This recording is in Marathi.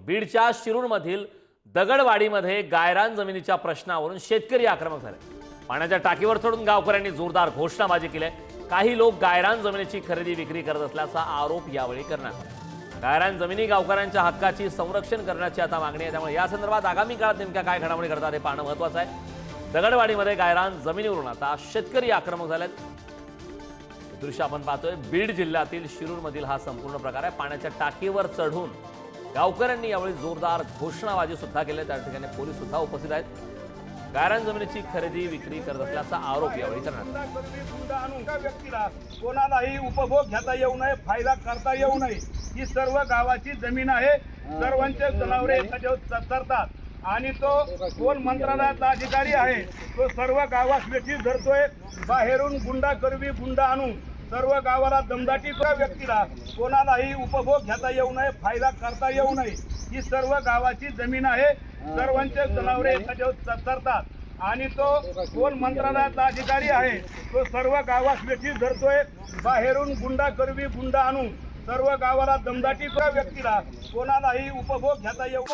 बीडच्या शिरूरमधील दगडवाडीमध्ये गायरान जमिनीच्या प्रश्नावरून शेतकरी आक्रमक झाले। पाण्याच्या टाकीवर चढून गावकऱ्यांनी जोरदार घोषणाबाजी केली। काही लोक गायरान जमिनीची खरेदी विक्री करत असल्याचा आरोप यावेळी करण्यात आला। गायरान जमिनी गावकऱ्यांच्या हक्काची संरक्षण करण्याची आता मागणी आहे, त्यामुळे या संदर्भात आगामी काळात नेमक्या काय घडामोडी घडतात हे पाहणं महत्त्वाचं आहे। दगडवाडीमध्ये गायरान जमिनीवरून आता शेतकरी आक्रमक झालेत। दृश्य आपण पाहतोय बीड जिल्ह्यातील शिरूरमधील हा संपूर्ण प्रकार आहे। पाण्याच्या टाकीवर चढून गावकऱ्यांनी यावेळी जोरदार घोषणाबाजी सुद्धा केली। त्या ठिकाणी पोलीस सुद्धा उपस्थित आहेत। गायरान जमिनीची खरेदी विक्री करत असल्याचा आरोप यावेळी करण्यात आला। व्यक्तीला कोणालाही उपभोग घेता येऊ नये, फायदा करता येऊ नये। ही सर्व गावाची जमीन आहे। सर्वांचे जनावरे त्याच्यावर चरतात आणि तो कोण मंत्रालयाचा अधिकारी आहे तो सर्व गावास वेठी धरतोय। बाहेरून गुंडा करवी गुंडा आणून सर्व गावाला दमदाटी व्यक्तीला कोणालाही उपभोग घेता येऊ नये, फायदा करता येऊ नये। ही सर्व गावाची जमीन आहे। सर्वांचे जनावरे त्याच्यावर चरतात आणि तो कोण मंत्रालयाचा अधिकारी आहे तो सर्व गावास वेठी धरतोय। बाहेरून गुंडा करवी गुंडा आणून सर्व गावाला दमदाटी व्यक्तीला कोणालाही उपभोग घेता येऊ